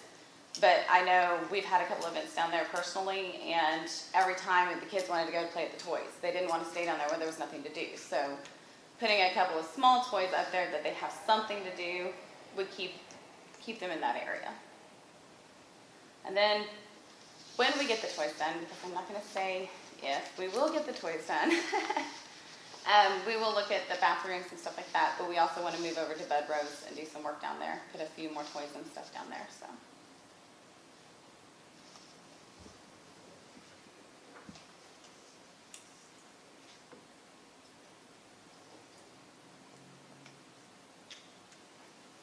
But I know we've had a couple events down there personally, and every time the kids wanted to go play at the toys. They didn't want to stay down there where there was nothing to do. So putting a couple of small toys up there that they have something to do would keep them in that area. And then when we get the toys done, because I'm not going to say if, we will get the toys done, we will look at the bathrooms and stuff like that, but we also want to move over to Bud Rose and do some work down there, put a few more toys and stuff down there. So.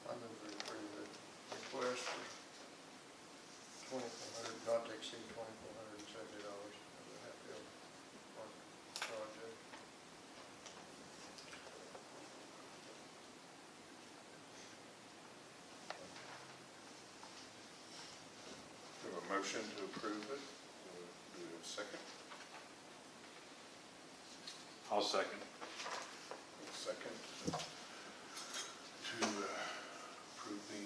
I move we approve the request for $2,400, not to exceed $2,470 for the Hatfield Park project. We have a motion to approve it. Do we have a second? I'll second. A second to approve the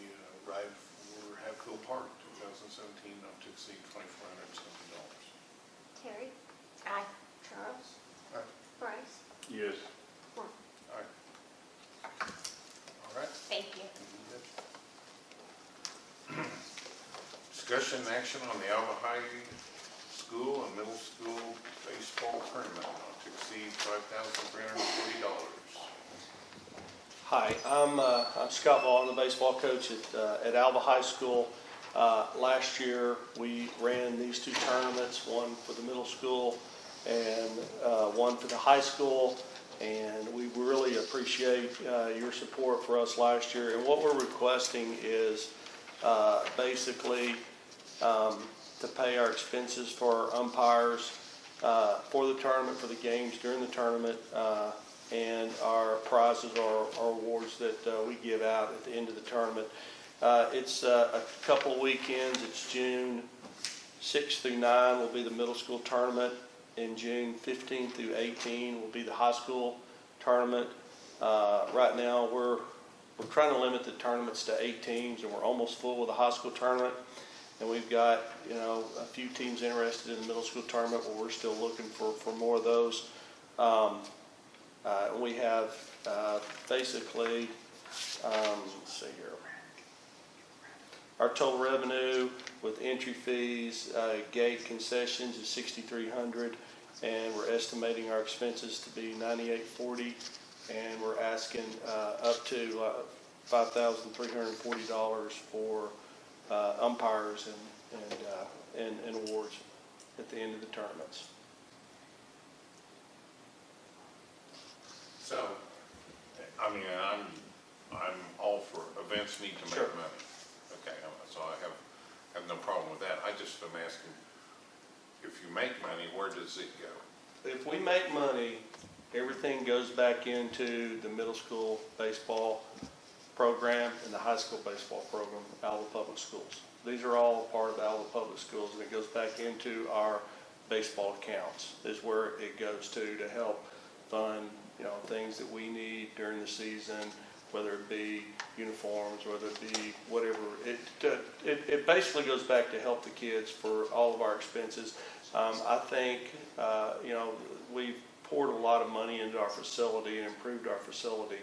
ride for Hatfield Park 2017, not to exceed $2,470. Terry, Aye. Charles, Aye. Bryce, Yes. Mark. All right. Thank you. Discussion and action on the Alva High School and Middle School baseball tournament, not to exceed $5,340. Hi, I'm Scott Ball, I'm the baseball coach at Alva High School. Last year, we ran these two tournaments, one for the middle school and one for the high school. And we really appreciate your support for us last year. And what we're requesting is basically to pay our expenses for our umpires for the tournament, for the games during the tournament, and our prizes or awards that we give out at the end of the tournament. It's a couple weekends. It's June 6th through 9 will be the middle school tournament. In June 15 through 18 will be the high school tournament. Right now we're trying to limit the tournaments to 8 teams, and we're almost full with the high school tournament. And we've got, a few teams interested in the middle school tournament, but we're still looking for more of those. We have basically, let's see here. Our total revenue with entry fees, gate concessions is $6,300, and we're estimating our expenses to be $9,840, and we're asking up to $5,340 for umpires and awards at the end of the tournaments. So, I mean, I'm all for events need to make Sure. money. Okay, so I have no problem with that. I just am asking, if you make money, where does it go? If we make money, everything goes back into the middle school baseball program and the high school baseball program, Alva Public Schools. These are all part of Alva Public Schools, and it goes back into our baseball accounts is where it goes to help fund, things that we need during the season, whether it be uniforms, whether it be whatever. It basically goes back to help the kids for all of our expenses. I think, we've poured a lot of money into our facility and improved our facility.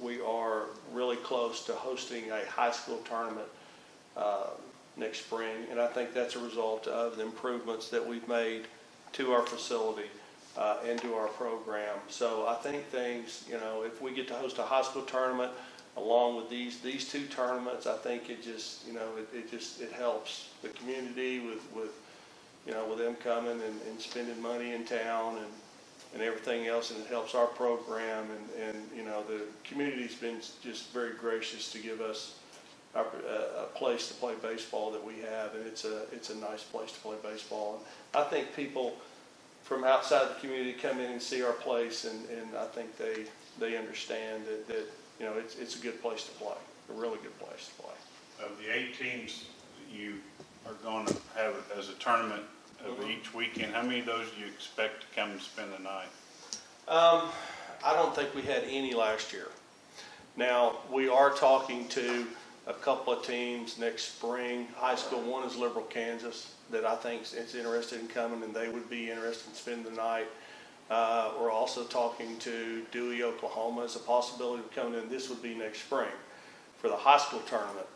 We are really close to hosting a high school tournament next spring, and I think that's a result of the improvements that we've made to our facility and to our program. So I think things, if we get to host a high school tournament along with these two tournaments, I think it just, it helps the community with them coming and spending money in town and everything else, and it helps our program, and the community's been just very gracious to give us a place to play baseball that we have, and it's a nice place to play baseball. And I think people from outside the community come in and see our place, and I think they understand that it's a good place to play, a really good place to play. Of the 8 teams you are going to have as a tournament of each weekend, how many of those do you expect to come and spend the night? I don't think we had any last year. Now, we are talking to a couple of teams next spring. High school, one is Liberal, Kansas, that I think is interested in coming, and they would be interested in spending the night. We're also talking to Dewey, Oklahoma as a possibility of coming in. This would be next spring for the high school tournament.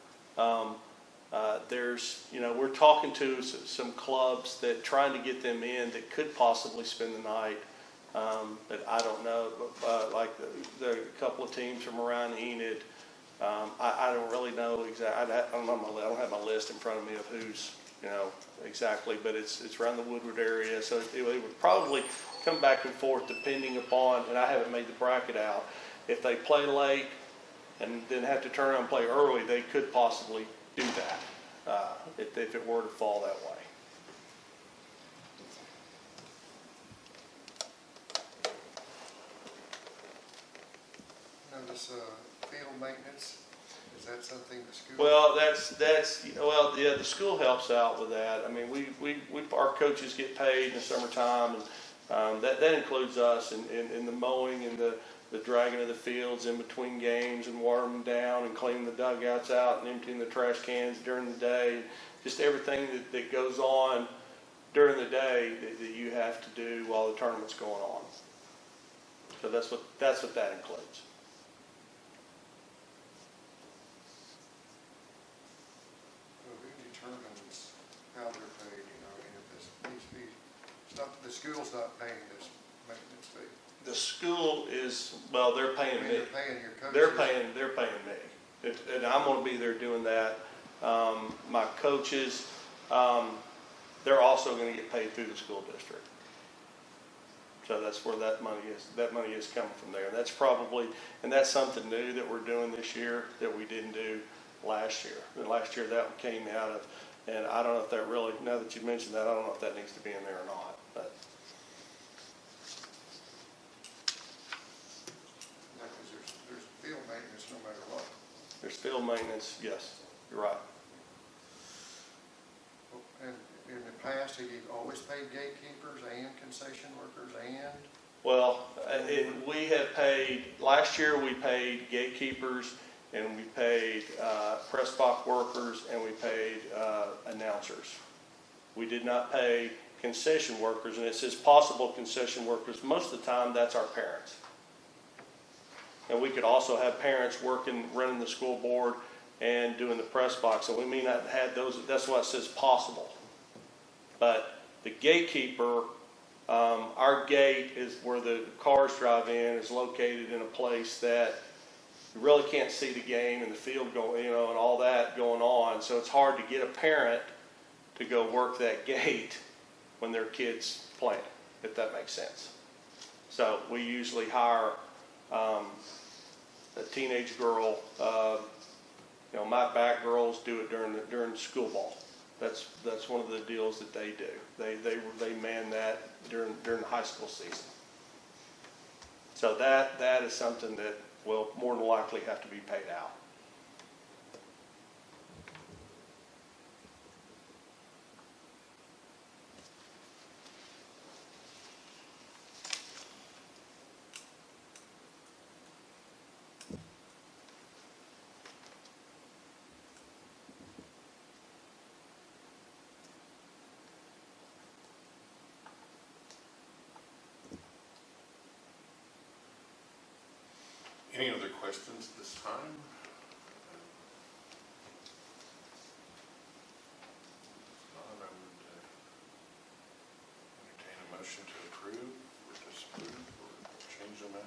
We're talking to some clubs that trying to get them in that could possibly spend the night. But I don't know, like the couple of teams from around Enid. I don't really know exactly. I don't have my list in front of me of who's, exactly, but it's around the Woodward area. So it would probably come back and forth depending upon, and I haven't made the bracket out. If they play late and then have to turn around and play early, they could possibly do that if it were to fall that way. Notice field maintenance, is that something the school? Well, the school helps out with that. I mean, our coaches get paid in the summertime, and that includes us in the mowing and the dragging of the fields in between games and watering them down and cleaning the dugouts out and emptying the trash cans during the day. Just everything that goes on during the day that you have to do while the tournament's going on. So that's what that includes. Who determines how they're paid, if these fees, the school's not paying this maintenance fee? The school is, well, they're paying me. They're paying your coaches? They're paying me. And I'm going to be there doing that. My coaches, they're also going to get paid through the school district. So that's where that money is. That money is coming from there. And that's something new that we're doing this year that we didn't do last year. And last year that came out of, and I don't know if that really, now that you mentioned that, I don't know if that needs to be in there or not. But There's field maintenance no matter what. there's field maintenance, yes, you're right. And in the past, have you always paid gatekeepers and concession workers and? Well, we have paid, last year we paid gatekeepers and we paid press box workers and we paid announcers. We did not pay concession workers, and it says possible concession workers. Most of the time, that's our parents. And we could also have parents running the school board and doing the press box. And we may not have those, that's why it says possible. But the gatekeeper, our gate is where the cars drive in, is located in a place that you really can't see the game and the field going, and all that going on. So it's hard to get a parent to go work that gate when their kid's playing, if that makes sense. So we usually hire a teenage girl. My back girls do it during school ball. That's one of the deals that they do. They man that during the high school season. So that is something that will more than likely have to be paid out. Any other questions this time? I would entertain a motion to approve or disapprove or change the amount?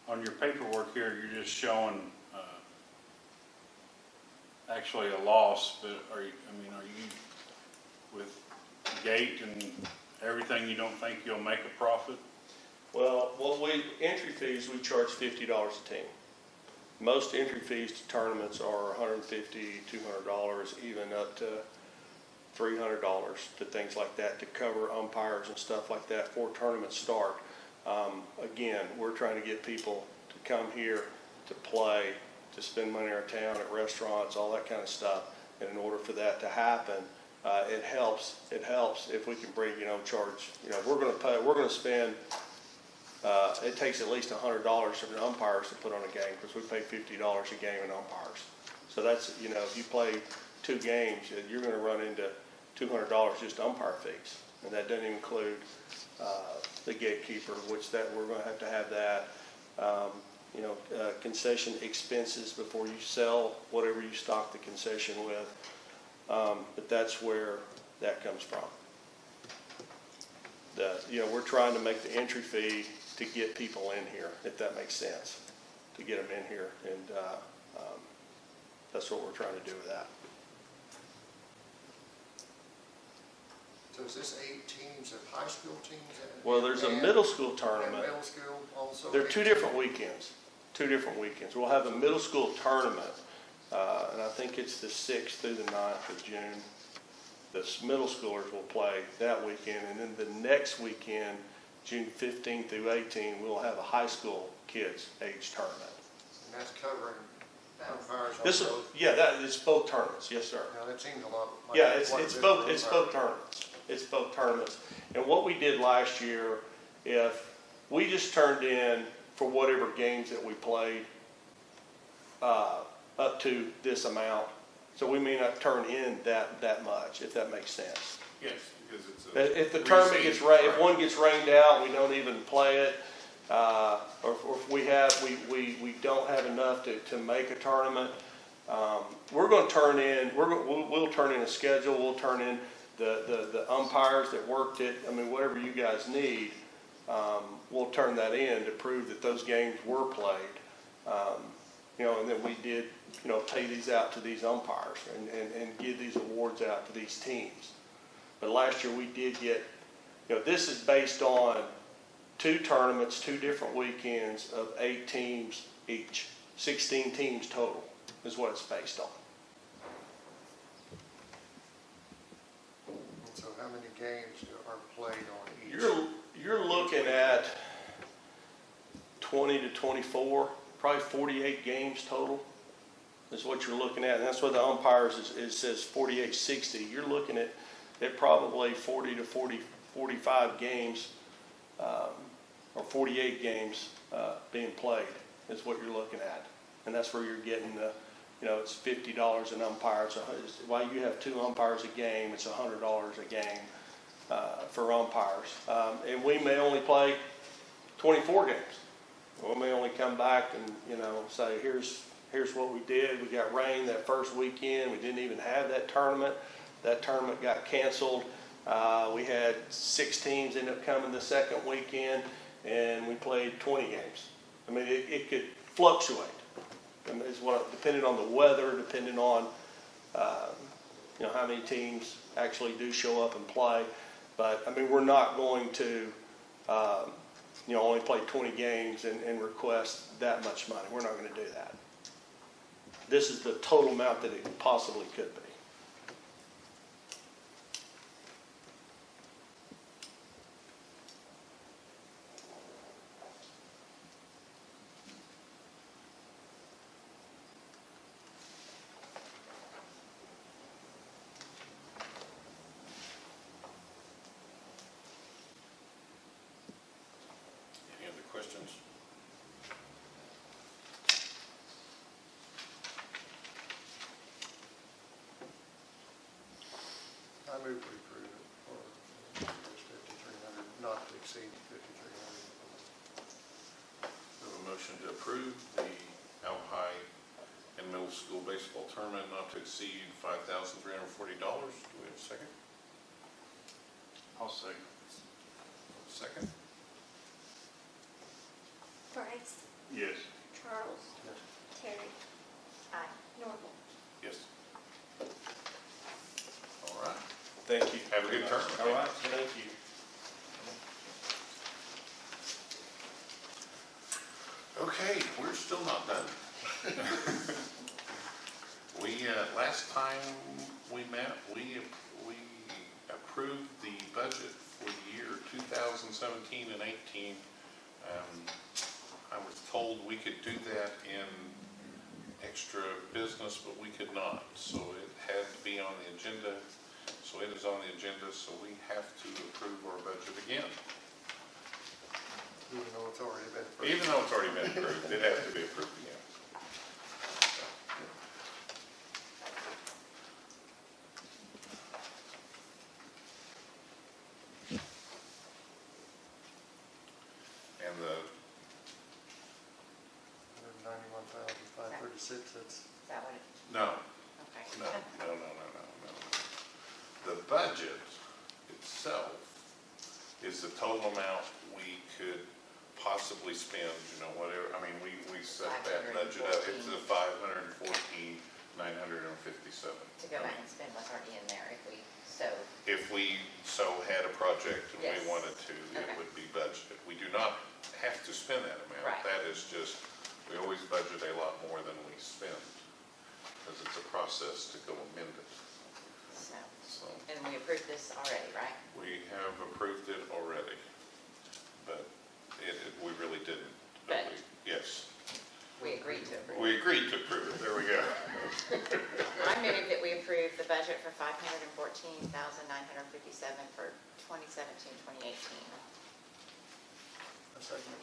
Or? On your paperwork here, you're just showing, actually a loss, but are you, are you, with gate and everything, you don't think you'll make a profit? Well, entry fees, we charge $50 a team. Most entry fees to tournaments are $150, $200, even up to $300 to things like that to cover umpires and stuff like that before tournaments start. Again, we're trying to get people to come here to play, to spend money in our town at restaurants, all that kind of stuff. And in order for that to happen, it helps if we can bring, charge, we're going to spend, it takes at least $100 from the umpires to put on a game because we pay $50 a game in umpires. So that's, if you play 2 games, you're going to run into $200 just umpire fees. And that doesn't include the gatekeeper, which that we're going to have that. Concession expenses before you sell whatever you stock the concession with. But that's where that comes from. We're trying to make the entry fee to get people in here, if that makes sense, to get them in here. And that's what we're trying to do with that. So is this 8 teams of high school teams? Well, there's a middle school tournament. And middle school also? They're 2 different weekends. 2 different weekends. We'll have a middle school tournament, and I think it's the 6th through the 9th of June. The middle schoolers will play that weekend, and then the next weekend, June 15th through 18th, we'll have a high school kids age tournament. And that's covering umpires on This is, both? it's both tournaments, yes, sir. Now, that seems a lot. Like Yeah, quite a it's bit both for tournaments. It's both tournaments. And what we did last year, if we just turned in for whatever games that we played up to this amount, so we may not turn in that much, if that makes sense. Yes, because it's a. If the tournament gets if one gets rained out, we don't even play it, or if we don't have enough to make a tournament, we're going to turn in. We'll turn in a schedule. We'll turn in the umpires that worked it. Whatever you guys need, we'll turn that in to prove that those games were played. And then we did, pay these out to these umpires and give these awards out to these teams. But last year we did get, this is based on 2 tournaments, 2 different weekends of 8 teams each. 16 teams total is what it's based on. And so how many games are played on each? You're looking at 20 to 24, probably 48 games total is what you're looking at. And that's what the umpires it says 48-60. You're looking at probably 40 to 45 games or 48 games being played is what you're looking at. And that's where you're getting the, it's $50 an umpire. So while you have 2 umpires a game, it's $100 a game for umpires. And we may only play 24 games. We may only come back and, say, here's what we did. We got rain that first weekend. We didn't even have that tournament. That tournament got canceled. We had 6 teams end up coming the second weekend, and we played 20 games. It could fluctuate. Depending on the weather, depending on, how many teams actually do show up and play. But, we're not going to, only play 20 games and request that much money. We're not going to do that. This is the total amount that it possibly could be. Any other questions? move we approve it for $5,300, not to exceed $5,300. We have a motion to approve the Alva High and Middle School Baseball Tournament not to exceed $5,340. Do we have a second? I'll second. Second? Bryce, Yes. Charles, Yes. Terry, Aye. Norval. Yes. All right. Thank you. Have a good tournament. All right, thank you. Okay, we're still not done. Last time we met, we approved the budget for the year 2017 and 18. I was told we could do that in extra business, but we could not. So it had to be on the agenda. So it is on the agenda, so we have to approve our budget again. Even though it's already been approved. Even though it's already been approved, it has to be approved again. And the, $191,536, that's, Is that what it, no, okay. no. The budget itself is the total amount we could possibly spend, you know, whatever, I mean, we set that budget up, it's the $514,957. To go back and spend what's already in there if we so. If we so had a project and Yes. we wanted to, it Okay. would be budgeted. We do not have to spend that amount. Right. That is just, we always budget a lot more than we spend, because it's a process to go amend it. So, And we approved this already, right? we have approved it already, but we really didn't. But- Yes, We agreed to approve. we agreed to approve it, there we go. I move that we approve the budget for $514,957 for 2017-2018. a second.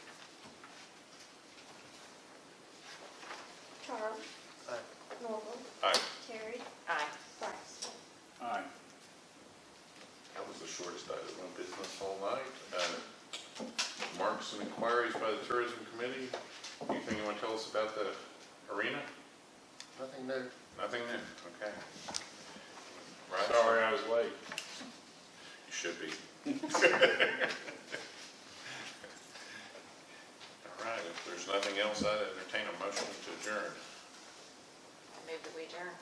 Charles, Aye. Norval, Aye. Terry, Aye. Bryce. Aye. That was the shortest item of business all night. Marks and inquiries by the Tourism Committee. Anything you want to tell us about the arena? Nothing new. Nothing new, okay. Right? Sorry I was late. You should be. All right, if there's nothing else, I'd entertain a motion to adjourn. I move that we adjourn.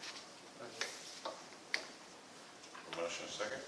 A motion, a second?